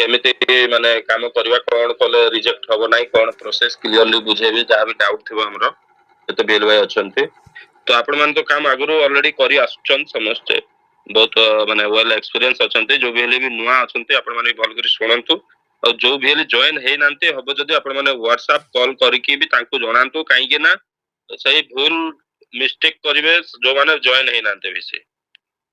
केमिति माने काम करवा कोन कले रिजेक्ट हबो नाही कोन प्रोसेस क्लियरली बुझेबी जहाँ भी डाउट थिबो हमरो तो बेल भाई अछंती तो आपण मान तो काम आगुरु ऑलरेडी करी आछन समस्त बहुत माने वेल एक्सपीरियंस अछंती जो भी हेले भी नुआ अछंती आपण माने भल करी सुनंतु और जो भी हेले जॉइन हे नांती हबो जदी आपण माने व्हाट्सएप कॉल करके भी तांको जणांतु काई के ना सही भूल मिस्टेक करिवे जो माने जॉइन हे नांते भी से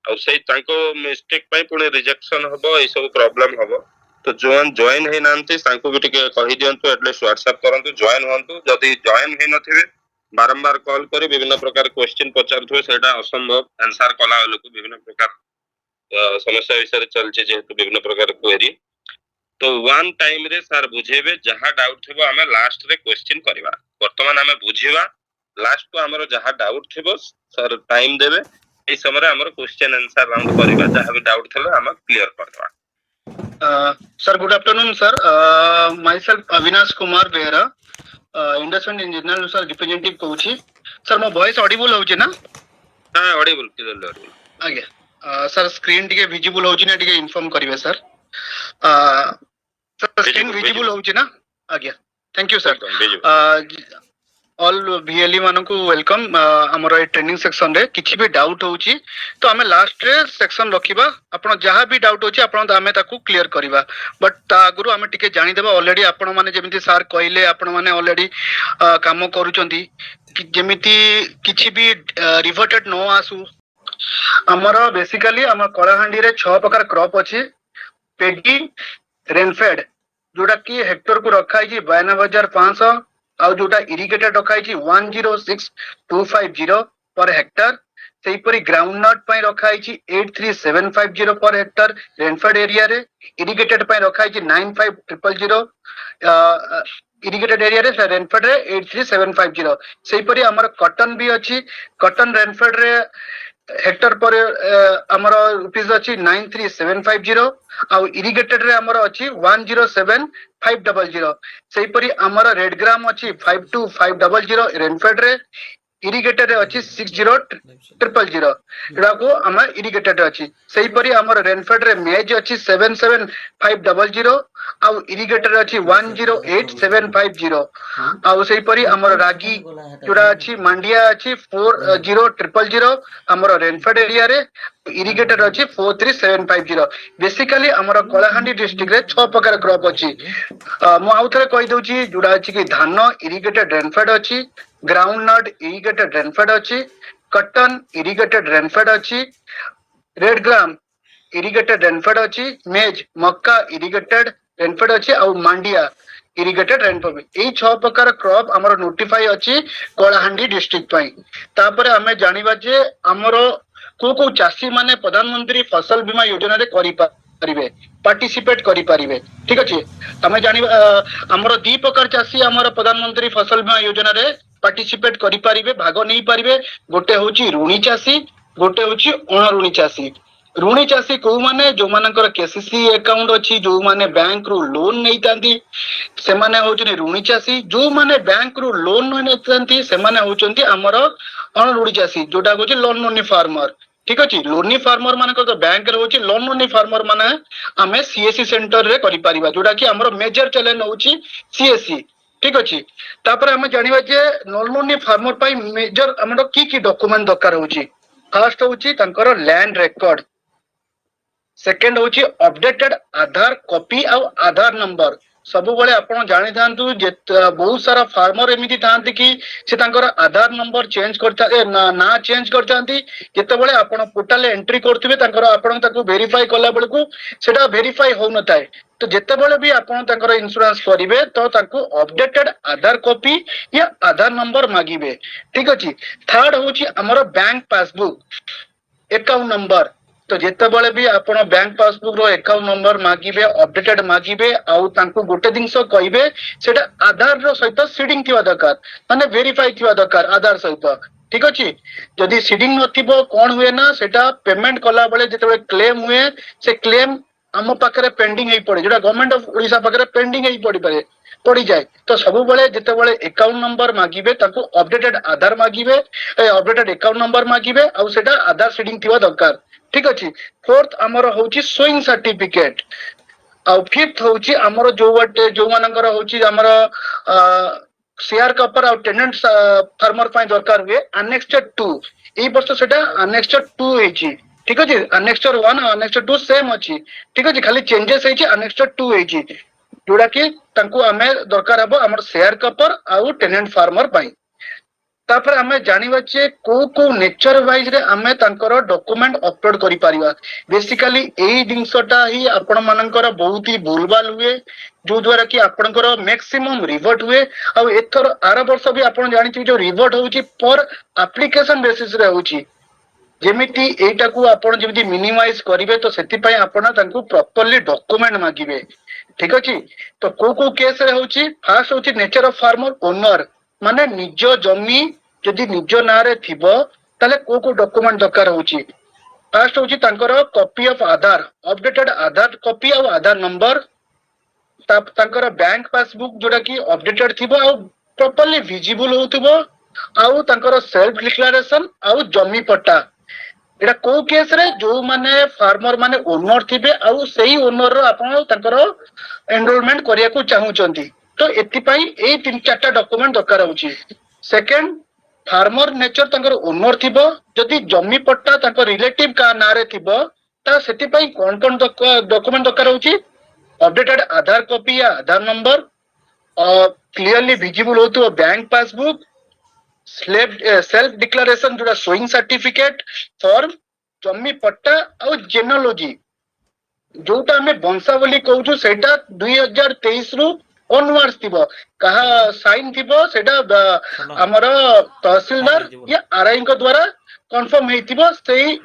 और सही तांको मिस्टेक पई पुणे रिजेक्शन हबो ए सब प्रॉब्लम हबो तो जोन जॉइन हे नांती तांको भी टिके कहि दियंतु एटलीस्ट व्हाट्सएप करंतु जॉइन होंतु जदी जॉइन हे नथिबे बारंबार कॉल करी विभिन्न प्रकार क्वेश्चन पचारथु सेटा असंभव आंसर कला लोक विभिन्न प्रकार समस्या विषय चलचे जेहेतु विभिन्न प्रकार क्वेरी तो वन टाइम रे सर बुझेबे जहां डाउट थिबो हमें लास्ट रे क्वेश्चन करबा वर्तमान हमें बुझिबा लास्ट को हमरो जहां डाउट थिबो सर टाइम देबे ए समय हमर क्वेश्चन आंसर राउंड करबा जहां भी डाउट थले हम क्लियर कर देबा sir good afternoon sir myself Avinash Kumar Behera industrial engineer sir representative कहूची सर मो वॉइस ऑडिबल होची ना हां ऑडिबल क्लियर ऑडिबल आगे सर स्क्रीन टिके विजिबल होची ना टिके इन्फॉर्म करिवे सर सर स्क्रीन विजिबल होची ना आगे thank you sir all VLE मानन को वेलकम हमर ए ट्रेनिंग सेक्शन रे किछि भी डाउट होची तो हमें लास्ट रे सेक्शन रखिबा आपण जहां भी डाउट होची आपण हमें ताकू क्लियर करिबा बट ता आगुरु हमें टिके जानि देबा ऑलरेडी आपण माने जेमिति सर कहले आपण माने ऑलरेडी काम करूचंती जेमिति किछि भी रिवर्टेड नो आसु हमर बेसिकली हम कलाहांडी रे 6 प्रकार क्रॉप अछि पेडी रेनफेड जोटा की हेक्टर को रखा है 92,500 और जोटा इरिगेटेड रखा है 106,250 पर हेक्टर सेही परी ग्राउंड नट रखा है 83,750 पर हेक्टर रेनफेड एरिया रे इरिगेटेड रखा है 95,000 इरिगेटेड एरिया रे रेनफेड रे 83,750 सेही परी हमर कॉटन भी अछि कॉटन रेनफेड रे हेक्टर पर हमर रुपीस अछि 93,750 और इरिगेटेड रे हमर अछि 107,500 सेही परी हमर रेड ग्राम अछि 52,500 रेनफेड रे इरिगेटेड अछि 60,000 एडा को हम इरिगेटेड अछि सेही परी हमर रेनफेड रे मेज अछि 77,500 और इरिगेटेड अछि 108,750 और सेही परी हमर रागी जोड़ा अछि मंडिया अछि 40,000 हमर रेनफेड एरिया रे इरिगेटेड अछि 43,750 बेसिकली हमर कलाहांडी डिस्ट्रिक्ट रे 6 प्रकार क्रॉप अछि मु आउथरे कहि दउची जोड़ा अछि कि धान इरिगेटेड रेनफेड अछि ग्राउंड नट इरिगेटेड रेनफेड अछि कॉटन इरिगेटेड रेनफेड अछि रेड ग्राम इरिगेटेड रेनफेड अछि मेज मक्का इरिगेटेड रेनफेड अछि और मांडिया इरिगेटेड रेनफेड एई 6 प्रकार क्रॉप हमर नोटिफाई अछि कलाहांडी डिस्ट्रिक्ट पई तापरे हमें जानिबा जे हमर को चासी माने प्रधानमंत्री फसल बीमा योजना रे करि परिबे पार्टिसिपेट करि परिबे ठीक अछि हमें जानि हमर दी प्रकार चासी हमर प्रधानमंत्री फसल बीमा योजना रे पार्टिसिपेट करि परिबे भाग नै परिबे गोटे होची ऋणी चासी गोटे होची अणऋणी चासी ऋणी चासी को माने जो मानकर केसीसी अकाउंट अछि जो माने बैंक रो लोन नै तांती से माने होचनी ऋणी चासी जो माने बैंक रो लोन नै तांती से माने होचंती हमर अणऋणी चासी जोटा होची लोन नोनी फार्मर ठीक अछि लोनी फार्मर मानकर तो बैंक रे होची लोन नोनी फार्मर माने हमें सीएससी सेंटर रे करि परिबा जोटा कि हमर मेजर चैलेंज होची सीएससी ठीक अछि तापर हम जानिबा जे लोन नोनी फार्मर पई मेजर हमर की डॉक्यूमेंट दरकार होची फर्स्ट होची तंकर लैंड रिकॉर्ड सेकेंड होची अपडेटेड आधार कॉपी और आधार नंबर सबु बळे आपण जानि थांतु जे बहुत सारा फार्मर एमिति थांती कि से तांकर आधार नंबर चेंज करता ना चेंज करतांती जेते बळे आपण पोर्टल एंट्री करथिबे तांकर आपण ताको वेरीफाई कला बेले को सेटा वेरीफाई हो नताय तो जेते बळे भी आपण तांकर इंश्योरेंस करिवे तो ताको अपडेटेड आधार कॉपी या आधार नंबर मागिबे ठीक अछि थर्ड होची हमर बैंक पासबुक अकाउंट नंबर तो जेते बळे भी आपण बैंक पासबुक रो अकाउंट नंबर मागिबे अपडेटेड मागिबे आउ तांको गोटे दिनस कहिबे सेटा आधार रो सहित सीडिंग थिवा दरकार माने वेरीफाई थिवा दरकार आधार सहित ठीक अछि जदि सीडिंग नथिबो कोन हुए ना सेटा पेमेंट कला बळे जेते क्लेम हुए से क्लेम हम पाखरे पेंडिंग हेई पड़े जोटा गवर्नमेंट ऑफ ओडिशा पाखरे पेंडिंग हेई पड़ी पारे पड़ी जाए तो सब बळे जेते बळे अकाउंट नंबर मागिबे ताको अपडेटेड आधार मागिबे अपडेटेड अकाउंट नंबर मागिबे आउ सेटा आधार सीडिंग थिवा दरकार ठीक अछि फोर्थ हमर होची सोइंग सर्टिफिकेट ଆଉ ଫିଫ୍ଥ ହଉଛି ଆମର ଯୋଉମାନଙ୍କର ହଉଛି ଆମର ସେୟାର କପର ଆଉ ଟେନେଣ୍ଟ ଫାର୍ମର ପାଇଁ ଦରକାର ହୁଏ ଆନେକ୍ସଚର 2 ଏଇ ବର୍ଷ ସେଟା ଆନେକ୍ସଚର 2 ହେଇଛି ଠିକ ଅଛି ଆନେକ୍ସଚର 1 ଆଉ ଆନେକ୍ସଚର 2 ସେମ ଅଛି ଠିକ ଅଛି ଖାଲି ଚେଞ୍ଜେସ ହେଇଛି ଆନେକ୍ସଚର 2 ହେଇଛି ଯୋଉଟା କି ତାଙ୍କୁ ଆମେ ଦରକାର ହବ ଆମର ସେୟାର କପର ଆଉ ଟେନେଣ୍ଟ ଫାର୍ମର ପାଇଁ ତାପରେ ଆମେ ଜାଣିବା ଯେ କୋଉ କୋଉ ନେଚର ୱାଇଜ ରେ ଆମେ ତାଙ୍କର ଡକୁମେଣ୍ଟ ଅପଲୋଡ କରିପାରିବା ବେସିକାଲି ଏଇ ଜିନିଷଟା ହିଁ ଆପଣ ମାନଙ୍କର ବହୁତ ହି ଭୁଲଭାଲ ହୁଏ ଯୋଉ ଦ୍ଵାରା କି ଆପଣଙ୍କର ମ୍ୟାକ୍ସିମମ୍ ରିଭର୍ଟ ହୁଏ ଆଉ ଏଥର ଆର ବର୍ଷ ବି ଆପଣ ଜାଣିଥିବେ ଯୋଉ ରିଭର୍ଟ ହଉଛି ପର ଆପ୍ଲିକେସନ ବେସିସ ରେ ହଉଛି ଯେମିତି ଏଇଟାକୁ ଆପଣ ଯେମିତି ମିନିମାଇଜ କରିବେ ତ ସେଥିପାଇଁ ଆପଣ ତାଙ୍କୁ ପ୍ରପରଲି ଡକୁମେଣ୍ଟ ମାଗିବେ ଠିକ ଅଛି ତ କୋଉ କୋଉ କେସ ରେ ହଉଛି ଫାର୍ଷ୍ଟ ହଉଛି ନେଚର ଅଫ ଫାର୍ମର ଓନର ମାନେ ନିଜ ଜମି ଯଦି ନିଜ ନାଁରେ ଥିବ ତାହେଲେ କୋଉ କୋଉ ଡକୁମେଣ୍ଟ ଦରକାର ହଉଛି ଫାର୍ଷ୍ଟ ହଉଛି ତାଙ୍କର copy of Aadhaar updated Aadhaar copy ଆଉ ଆଧାର ନମ୍ବର ତାଙ୍କର ବ୍ୟାଙ୍କ ପାସବୁକ୍ ଯୋଉଟା କି ଅପଡେଟେଡ ଥିବ ଆଉ ପ୍ରପରଲି ଭିଜିବୁଲ ହଉଥିବ ଆଉ ତାଙ୍କର ସେଲ୍ଫ ଡିକ୍ଲାରେସନ ଆଉ ଜମି ପଟ୍ଟା ଏଇଟା କୋଉ କେସ ରେ ଯୋଉମାନେ ଫାର୍ମର ମାନେ ଓନର ଥିବେ ଆଉ ସେଇ ଓନର ର ଆପଣ ତାଙ୍କର ଏନରୋଲମେଣ୍ଟ କରିବାକୁ ଚାହୁଁଛନ୍ତି ତ ଏଥିପାଇଁ ଏଇ 3-4ଟା ଡକୁମେଣ୍ଟ ଦରକାର ହଉଛି ସେକେଣ୍ଡ ଫାର୍ମର ନେଚର ତାଙ୍କର ଓନର ଥିବ ଯଦି ଜମି ପଟ୍ଟା ତାଙ୍କ ରିଲେଟିଭ କାହା ନାଁରେ ଥିବ ତ ସେଥିପାଇଁ କଣ କଣ ଡକୁମେଣ୍ଟ ଦରକାର ହଉଛି ଅପଡେଟେଡ ଆଧାର କପି या आधार नंबर क्लियरली विजिबल होतो बैंक पासबुक सेल्फ डिक्लारेशन जोड़ा सोइंग सर्टिफिकेट फॉर्म जमी पट्टा और जेनोलॉजी जोटा आम बंशावली कहूँ सेटा 2023 रु ऑनवर्ड्स थिबो कहा साइन थिबो सेटा हमर तहसीलदार या आरआई को द्वारा कन्फर्म हेतिबो सेही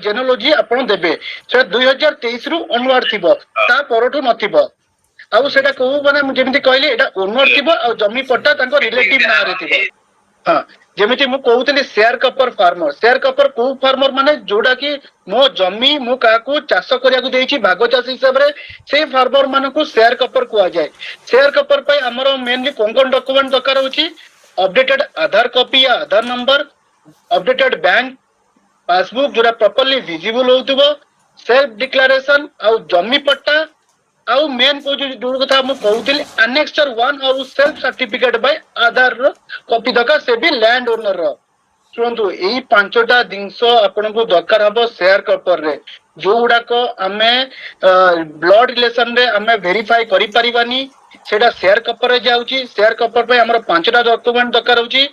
जेनोलॉजी आपण देबे से 2023 रु ऑनवर्ड थिबो ता परठु नथिबो ଆଉ ସେଟା କୋଉ ମାନେ ମୁଁ ଯେମିତି କହିଲି ଏଟା ଓନର ଥିବ ଆଉ ଜମି ପଟ୍ଟା ତାଙ୍କ ରିଲେଟିଭ ନାଁରେ ଥିବ ହଁ ଯେମିତି ମୁଁ କହୁଥିଲି ସେୟାର କପର କୋଉ ଫାର୍ମର ମାନେ ଯୋଉଟା କି ମୋ ଜମି ମୁଁ କାହାକୁ ଚାଷ କରିବାକୁ ଦେଇଛି ଭାଗ ଚାଷୀ ହିସାବରେ ସେଇ ଫାର୍ମର ମାନଙ୍କୁ ସେୟାର କପର କୁହାଯାଏ ସେୟାର କପର ପାଇଁ ଆମର ମେନଲି କଣ କଣ ଡକୁମେଣ୍ଟ ଦରକାର ହଉଛି अपडेटेड आधार कॉपी या आधार नंबर अपडेटेड बैंक पासबुक जोटा प्रॉपर्ली विजिबल होउथबो सेल्फ डिक्लेरेशन आउ जमी पट्टा आउ मेन को जो कथा मु कहउतिली एनेक्सचर 1 आउ सेल्फ सर्टिफिकेट बाय आधार रो कॉपी दका से भी लैंड ओनर रो शुणु यही 5टा जिनस आपको दरकार हम सेयार कपर रे जो गुड़ाक आम ब्लड रिलेशन रे आम वेरीफाई करि परिबानी सेटा सेयार कपर रे जाउची सेयार कपर पे हमर 5टा डॉक्यूमेंट दरकार होची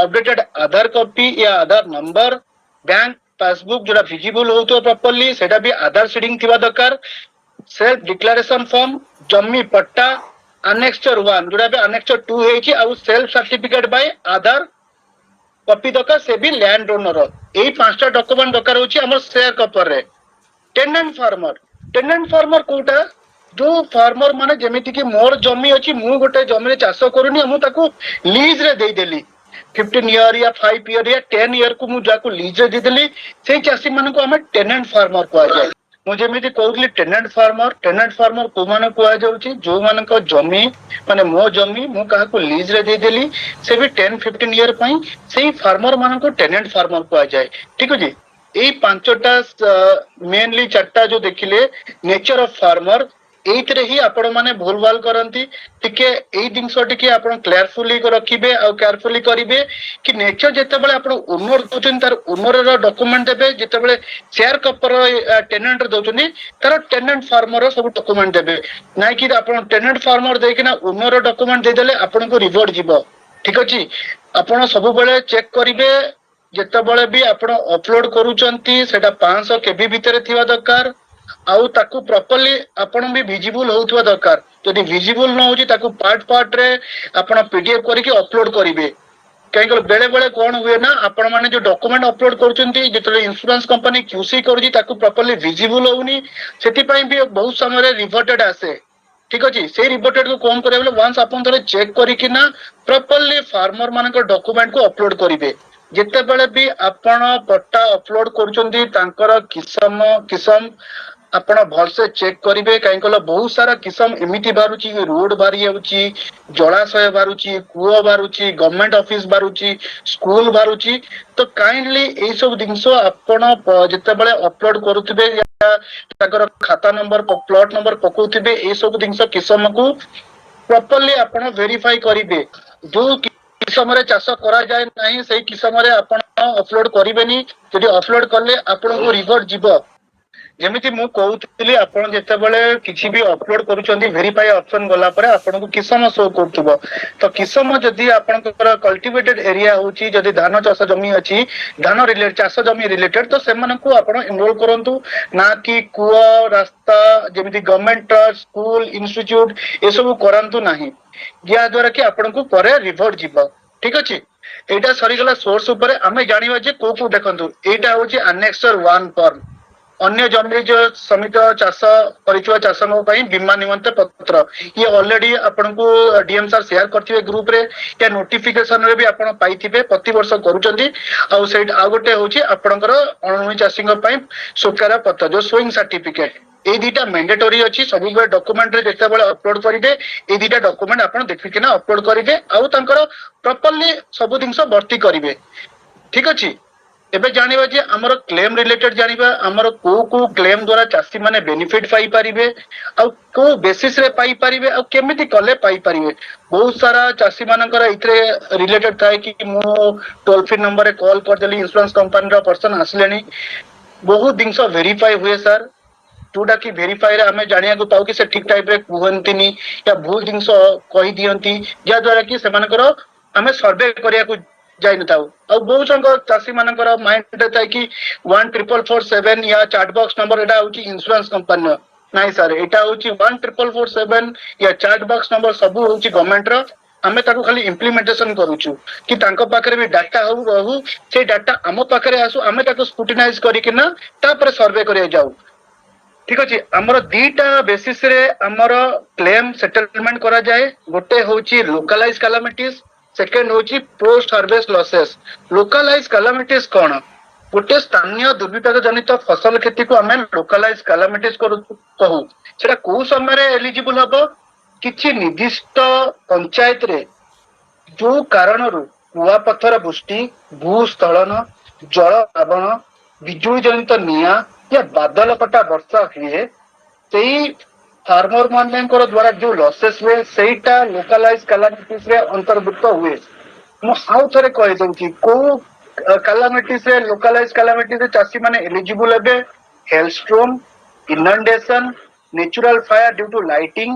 अपडेटेड आधार कॉपी या आधार नंबर बैंक पासबुक जोटा विजिबल होतो प्रॉपर्ली सेटा भी आधार सीडिंग थिबा दरकार सेल्फ डिक्लेरेशन फॉर्म जमी पट्टा अनेक्सचर 1 जोटा भी अनेक्सचर 2 हेची आ self certificate by Aadhaar copy दरकार से भी लैंड ओनर यही 5टा डॉक्यूमेंट दरकार होची हमर शेयर कपर रे टेनेंट फार्मर कोटा जो फार्मर माने जेमिति कि मोर जमी अछि मु गोटे जमी रे चाष करूनी मु ताकू लीज रे देई देली 15 ईयर या 5 ईयर या 10 ईयर को मु जाकू लीज रे दे देली सेही चाषी माने को हमें टेनेंट फार्मर को जाय मु जेमिति कहउली टेनेंट फार्मर को माने को आ जाउची जो माने को जमी माने मो जमी मु काहा को लीज रे दे देली से भी 10-15 ईयर पई सेही फार्मर माने को टेनेंट फार्मर को आ जाय ठीक अछि एई 5टा मेनली 4टा जो देखिले नेचर ऑफ फार्मर एइतरे ही आपण माने भूल भाल करंती टिके एई जिंस टिके आपण क्लियरफुली रखिबे आ केयरफुली करिवे कि नेचर जेते बेले आपण ओनर दोचन तार ओनर रो डॉक्यूमेंट देबे जेते बेले शेयर कपर टेनेंट दोचनी तार टेनेंट फार्मर सब डॉक्यूमेंट देबे नाइ कि आपण टेनेंट फार्मर देकिना ओनर रो डॉक्यूमेंट दे देले आपण को रिवॉर्ड जीवो ठीक अछि आपण सब बेले चेक करिवे जेते बेले भी आपण अपलोड करूचंती सेटा 500 केबी भीतर थिबा दरकार आउ ताकू प्रॉपर्ली आपण भी विजिबल होउथवा दरकार जदि विजिबल न होची ताकू पार्ट रे आपण पीडीएफ करके अपलोड करिवे कहीं बेले बेले कौन हुए ना आपण माने जो डॉक्यूमेंट अपलोड करूचंती जेतले इंश्योरेंस कंपनी क्यूसी करूची ताकू प्रॉपर्ली विजिबल होउनी सेति पई भी बहुत समय रे रिवर्टेड आसे ठीक अछि से रिवर्टेड को कौन करे बोले वंस आपण थरे चेक करिकि ना प्रॉपर्ली फार्मर मानक डॉक्यूमेंट को अपलोड करिवे जेते बेले भी आपण पट्टा अपलोड करूचंती तांकर किसम आपण भलसे चेक करिवे काई कहला बहुत सारा किसम एमिति बारुची रोड बारी जाउची जलाशय बारुची कुओ बारुची गवर्नमेंट ऑफिस बारुची स्कूल बारुची तो काइंडली ए सब जिंस आपण जेते बेले अपलोड करूथिबे ତାଙ୍କର ଖାତା ନମ୍ବର ପ୍ଲଟ ନମ୍ବର ପକଉଥିବେ ଏଇ ସବୁ ଜିନିଷ କିସମକୁ ପ୍ରପରଲି ଆପଣ ଭେରିଫାଇ କରିବେ। ଯୋଉ କିସମରେ ଚାଷ କରାଯାଏ ନାହିଁ ସେଇ କିସମରେ ଆପଣ ଅପଲୋଡ କରିବେନି। ଯଦି ଅପଲୋଡ କଲେ ଆପଣଙ୍କୁ ରିଭର୍ଟ ଯିବ। ଯେମିତି ମୁଁ କହୁଥିଲି ଆପଣ ଯେତେବେଳେ କିଛି ବି ଅପଲୋଡ କରୁଛନ୍ତି ଭେରିଫାଇ ଅପସନ ଗଲା ପରେ ଆପଣଙ୍କୁ କିସମ ଶୋ କରୁଥିବ। ତ କିସମ ଯଦି ଆପଣଙ୍କର କଲ୍ଟିଭେଟେଡ ଏରିଆ ହଉଛି ଯଦି ଧାନ ଚାଷ ଜମି ଅଛି ଧାନ ଚାଷ ଜମି ରିଲେଟେଡ ତ ସେମାନଙ୍କୁ ଆପଣ ଏନରୋଲ କରନ୍ତୁ। ନା କି କୂଅ ରାସ୍ତା ଯେମିତି ଗଭର୍ଣମେଣ୍ଟ ଟ୍ରଷ୍ଟ ସ୍କୁଲ ଇନଷ୍ଟିଚ୍ୟୁଟ ଏସବୁ କରାନ୍ତୁ ନାହିଁ। ଯାହା ଦ୍ଵାରା କି ଆପଣଙ୍କୁ ପରେ ରିଭର୍ଟ ଯିବ। ଠିକ ଅଛି। ଏଇଟା ସରିଗଲା ସୋର୍ସ ଉପରେ ଆମେ ଜାଣିବା ଯେ କୋଉ ଦେଖନ୍ତୁ ଏଇଟା ହଉଛି ଆନେକ୍ସର 1 ଫର୍ମ। ଅନ୍ୟ ଜମିରେ ଯୋଉ ଶ୍ରମିକ ଚାଷ କରିଥିବା ଚାଷଙ୍କ ପାଇଁ ବୀମା ନିମନ୍ତେ ପତ୍ର ଇଏ ଅଲରେଡି ଆପଣଙ୍କୁ ଡିଏମ ସାର୍ ସେୟାର କରିଥିବେ ଗ୍ରୁପ ରେ ନୋଟିଫିକେସନ ରେ ବି ଆପଣ ପାଇଥିବେ ପ୍ରତିବର୍ଷ କରୁଛନ୍ତି। ଆଉ ସେଇଟା ଆଉ ଗୋଟେ ହଉଛି ଆପଣଙ୍କର ଅଣଭୂମି ଚାଷୀଙ୍କ ପାଇଁ ସୁକାର ପତ୍ର ଯୋଉ ସୁଇଂ ସାର୍ଟିଫିକେଟ। ଏଇ ଦିଟା ମେଣ୍ଡେଟୋରି ଅଛି ସବୁବେଳେ ଡକୁମେଣ୍ଟରେ ଯେତେବେଳେ ଅପଲୋଡ କରିବେ ଏଇ ଦିଟା ଡକୁମେଣ୍ଟ ଆପଣ ଦେଖିକିନା ଅପଲୋଡ କରିବେ ଆଉ ତାଙ୍କର ପ୍ରପରଲି ସବୁ ଜିନିଷ ଭର୍ତ୍ତି କରିବେ। ଠିକ ଅଛି। ଏବେ ଜାଣିବା ଯେ ଆମର କ୍ଲେମ ରିଲେଟେଡ ଜାଣିବା ଆମର କୋଉ କୋଉ କ୍ଲେମ ଦ୍ଵାରା ଚାଷୀ ମାନେ ବେନିଫିଟ ପାଇପାରିବେ ଆଉ କୋଉ ବେସିସ ରେ ପାଇପାରିବେ ଆଉ କେମିତି କଲେ ପାଇପାରିବେ। ବହୁତ ସାରା ଚାଷୀ ମାନଙ୍କର ଏଥିରେ ରିଲେଟେଡ ଥାଏ କି ମୁଁ ଟୋଲ ଫ୍ରି ନମ୍ବରରେ କଲ କରିଦେଲି ଇନ୍ସୁରାନ୍ସ କମ୍ପାନୀର ପର୍ସନ ଆସିଲେଣି। ବହୁତ ଜିନିଷ ଭେରିଫାଏ ହୁଏ ସାର୍। ଯୋଉଟା କି ଭେରିଫାଏ ଆମେ ଜାଣିବାକୁ ପାଉ କି ସେ ଠିକ ଟାଇପ ରେ କୁହନ୍ତିନି ଭୁଲ ଜିନିଷ କହିଦିଅନ୍ତି ଯାହା ଦ୍ଵାରା କି ସେମାନଙ୍କର ଆମେ ସର୍ଭେ କରିବାକୁ ଯାଇନଥାଉ। ଆଉ ବହୁ ସଂଖ୍ୟକ ଚାଷୀ ମାନଙ୍କର ମାଇଣ୍ଡ ଥାଏ କି 14447 ଚାଟ ବକ୍ସ ନମ୍ବର ଏଟା ହଉଛି ଇନ୍ସୁରାନ୍ସ କମ୍ପାନୀର। ନାଇଁ ସାର୍ ଏଇଟା ହଉଛି 14447 ଚାଟ ବକ୍ସ ନମ୍ବର ସବୁ ହଉଛି ଗଭର୍ଣ୍ଣମେଣ୍ଟ ର। ଆମେ ତାକୁ ଖାଲି ଇମ୍ପ୍ଲିମେଣ୍ଟେସନ କରୁଛୁ କି ତାଙ୍କ ପାଖରେ ବି ଡାଟା ରହୁ ସେଇ ଡାଟା ଆମ ପାଖରେ ଆସୁ ଆମେ ତାକୁ ସ୍କ୍ରୁଟିନାଇଜ କରିକିନା ତାପରେ ସର୍ଭେ କରିବାକୁ ଯାଉ। ଠିକ ଅଛି। ଆମର ଦିଟା ବେସିସ ରେ ଆମର କ୍ଲେମ ସେଟଲମେଣ୍ଟ କରାଯାଏ। ଗୋଟେ ହଉଛି ଲୋକାଲାଇଜ କାଲାମିଟିସ୍ ସେକେଣ୍ଡ ହଉଛି ପୋଷ୍ଟ ହାର୍ଭେଷ୍ଟ ଲସେସ୍। ଲୋକାଲାଇଜ କାଲାମିଟିସ୍ କଣ? ଗୋଟେ ସ୍ଥାନୀୟ ଦୁର୍ବିପାକ ଜନିତ ଫସଲ କ୍ଷତିକୁ ଆମେ ଲୋକାଲାଇଜ କାଲାମିଟିସ୍ କହୁ। ସେଟା କୋଉ ସମୟରେ ଏଲିଜିବୁଲ ହବ? କିଛି ନିର୍ଦ୍ଦିଷ୍ଟ ପଞ୍ଚାୟତରେ ଯୋଉ କାରଣରୁ କୁଆପଥର ବୃଷ୍ଟି ଭୂସ୍ଖଳନ ଜଳ ପ୍ଲାବନ ବିଜୁଳି ଜନିତ ନିଆଁ ବାଦଲ କଟା ବର୍ଷା ହୁଏ ସେଇ ଫାର୍ମର ମାନଙ୍କର ଦ୍ଵାରା ଯୋଉ ଲସେସ୍ ହୁଏ ସେଇଟା ଲୋକାଲାଇଜ କାଲାମିଟିସ ରେ ଅନ୍ତର୍ଭୁକ୍ତ ହୁଏ। ମୁଁ ଆଉ ଥରେ କହିଦଉଛି କୋଉ କାଲାମିଟିସ ରେ ଲୋକାଲାଇଜ କାଲାମିଟିସ ଚାଷୀ ମାନେ ଏଲିଜିବୁଲ ହେବେ? Hailstorm inundation natural fire due to lightning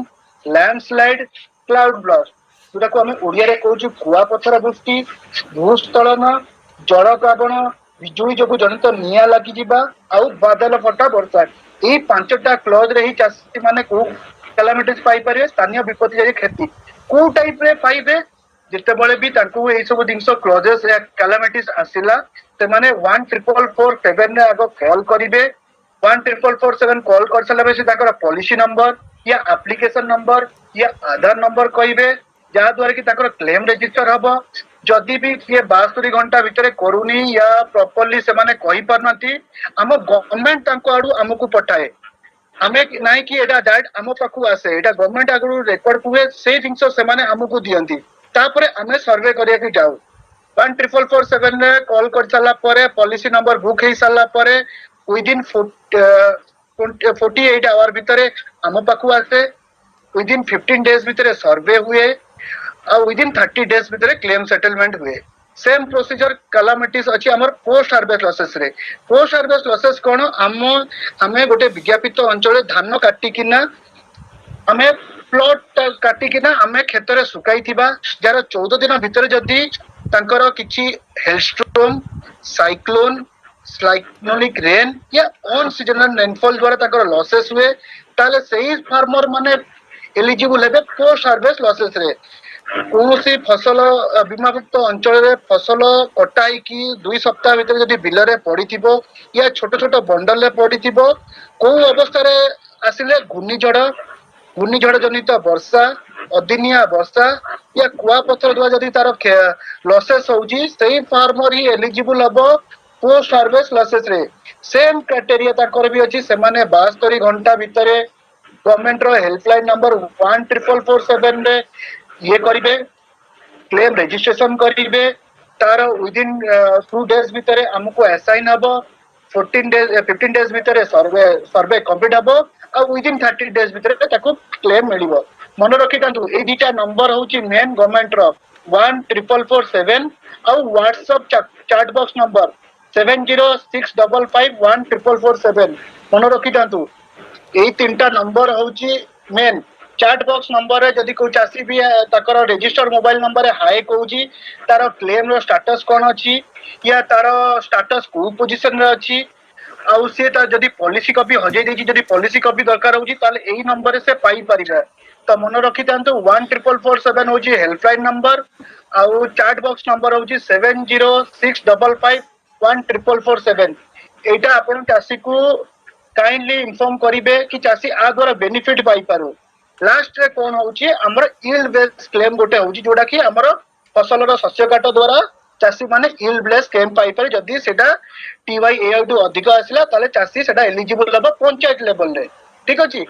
landslide cloud burst ଯୋଉଟାକୁ ଆମେ ଓଡିଆରେ କହୁଛୁ କୁଆପଥର ବୃଷ୍ଟି ଭୂସ୍ଖଳନ ଜଳ ପ୍ଲାବନ ବିଜୁଳି ଯୋଗୁ ଜନିତ ନିଆଁ ଲାଗିଯିବା ଆଉ ବାଦଲ ଫଟା ବର୍ଷା। ଏଇ ପାଞ୍ଚଟା କ୍ଲଜ ରେ ହିଁ ଚାଷୀ ମାନେ କୋଉ କାଲାମିଟିସ୍ ପାଇପାରିବେ ସ୍ଥାନୀୟ ବିପତ୍ତି ଜାରି କ୍ଷତି। କୋଉ ଟାଇପ ରେ ପାଇବେ? ଯେତେବେଳେ ବି ତାଙ୍କୁ ଏଇ ସବୁ ଜିନିଷ କ୍ଲଜେସ କାଲାମିଟିସ୍ ଆସିଲା ସେମାନେ 14447 ରେ ଆଗ କଲ କରିବେ। 14447 କଲ କରିସାରିଲା ପରେ ସେ ତାଙ୍କର ପଲିସି ନମ୍ବର ଆପ୍ଲିକେସନ ନମ୍ବର ଆଧାର ନମ୍ବର କହିବେ ଯାହା ଦ୍ଵାରା କି ତାଙ୍କର କ୍ଲେମ ରେଜିଷ୍ଟର ହବ। ଯଦି ବି ସିଏ 72 ଘଣ୍ଟା ଭିତରେ କରୁନି ପ୍ରପରଲି ସେମାନେ କହିପାରୁନାହାନ୍ତି ଆମ ଗଭର୍ଣମେଣ୍ଟ ତାଙ୍କ ଆଡୁ ଆମକୁ ପଠାଏ। ଆମେ ନାଇଁ କି ଏଇଟା ଡାଇରେକ୍ଟ ଆମ ପାଖକୁ ଆସେ ଏଇଟା ଗଭର୍ଣମେଣ୍ଟ ଆଗରୁ ରେକର୍ଡ ହୁଏ ସେଇ ଜିନିଷ ସେମାନେ ଆମକୁ ଦିଅନ୍ତି ତାପରେ ଆମେ ସର୍ଭେ କରିବାକୁ ଯାଉ। 14447 ରେ କଲ କରିସାରିଲା ପରେ ପଲିସି ନମ୍ବର ବୁକ୍ ହେଇ ସାରିଲା ପରେ ୱିଦିନ 48 ଆୱାର ଭିତରେ ଆମ ପାଖକୁ ଆସେ। ୱିଦିନ 15 ଡେଜ ଭିତରେ ସର୍ଭେ ହୁଏ ଆଉ ୱିଦିନ 30 ଡେଜ ଭିତରେ କ୍ଲେମ ସେଟଲମେଣ୍ଟ ହୁଏ। ସେମ ପ୍ରୋସିଜର କାଲାମିଟିସ୍ ଅଛି ଆମର ପୋଷ୍ଟ ହାର୍ଭେଷ୍ଟ ଲସେସ ରେ। ପୋଷ୍ଟ ହାର୍ଭେଷ୍ଟ ଲସେସ କଣ? ଆମେ ଗୋଟେ ବିଜ୍ଞାପିତ ଅଞ୍ଚଳରେ ଧାନ କାଟିକିନା ଆମେ ପ୍ଲଟ କାଟିକିନା ଆମେ କ୍ଷେତରେ ଶୁକାଇଥିବା ଯାହାର 14 ଦିନ ଭିତରେ ଯଦି ତାଙ୍କର କିଛି ହେଲଷ୍ଟ୍ରୋମ ସାଇକ୍ଲୋନ ସାଇକ୍ଲୋନିକ ରେନ ଅନସିଜନାଲ ରେନଫଲ ଦ୍ୱାରା ତାଙ୍କର ଲସେସ୍ ହୁଏ ତାହେଲେ ସେଇ ଫାର୍ମର ମାନେ ଏଲିଜିବୁଲ ହେବେ ପୋଷ୍ଟ ହାର୍ଭେଷ୍ଟ ଲସେସ ରେ। କୌଣସି ଫସଲ ବୀମାଭୁକ୍ତ ଅଞ୍ଚଳରେ ଫସଲ କଟା ହେଇକି 2 ସପ୍ତାହ ଭିତରେ ଯଦି ବିଲରେ ପଡିଥିବ ଛୋଟ ଛୋଟ ବଣ୍ଡଲରେ ପଡିଥିବ କୋଉ ଅବସ୍ଥାରେ ଆସିଲେ ଘୂର୍ଣ୍ଣିଝଡ ଜନିତ ବର୍ଷା ଅଦିନିଆ ବର୍ଷା କୁଆପଥର ଦ୍ଵାରା ଯଦି ତାର ଲସେସ୍ ହଉଛି ସେଇ ଫାର୍ମର ହିଁ ଏଲିଜିବୁଲ ହବ ପୋଷ୍ଟ ହାର୍ଭେଷ୍ଟ ଲସେସ ରେ। ସେମ କ୍ରାଇଟେରିଆ ତାଙ୍କର ବି ଅଛି ସେମାନେ 72 ଘଣ୍ଟା ଭିତରେ ଗଭର୍ଣମେଣ୍ଟ ର ହେଲ୍ପଲାଇନ ନମ୍ବର 14447 ରେ କରିବେ କ୍ଲେମ ରେଜିଷ୍ଟ୍ରେସନ କରିବେ ତାର ୱିଦିନ 2 ଡେଜ ଭିତରେ ଆମକୁ ଆସାଇନ ହବ 14 days 15 days भितर सर्वे कंप्लीट हबो आ विदिन 30 days भितर ताको क्लेम मिलिबो। मन रखि तांतु ए दिटा नंबर होची मेन गवर्नमेंट रो 14447 आ व्हाट्सएप चैट बॉक्स नंबर 7065514447 मन रखि तांतु ए तीनटा नंबर होची मेन चैट बॉक्स नंबर रे जदी को चासी भी ताकर रजिस्टर्ड मोबाइल नंबर हाई कहूची तार क्लेम रो स्टेटस कोन अछि या तार स्टेटस को पोजीशन रे अछि आउ से जदि पॉलिसी कॉपी हजै देछि जदि पॉलिसी कॉपी दरकार होछि ताले एही नंबर से पाई परिबा। तो मन रखि तांतु 14447 होछि हेल्पलाइन नंबर आउ चैट बॉक्स नंबर होछि 7065514447 एटा आपण चासी को काइंडली इन्फॉर्म करिवे कि चासी आ द्वारा बेनिफिट पाई पारो। लास्ट रे कोन होछि हमर यील्ड बेस्ड क्लेम गोटे होछि जोडा कि हमर फसल रो शस्य काट द्वारा चासी माने यील्ड बेस्ड क्लेम पाई पारे जदि सेटा TYAI अधिक आसला ताले चासी सेटा एलिजिबल हबो पंचायत लेवल रे। ठीक अछि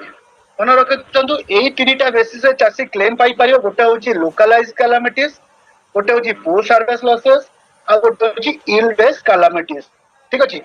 मन रखतंतु एही तीनटा बेसिस रे चासी क्लेम पाई पारियो। गोटे होछि लोकलाइज कैलामिटीज, गोटे होछि पोस्ट हार्वेस्ट लॉसेस आ गोटे होछि यील्ड बेस्ड कैलामिटीज। ठीक अछि।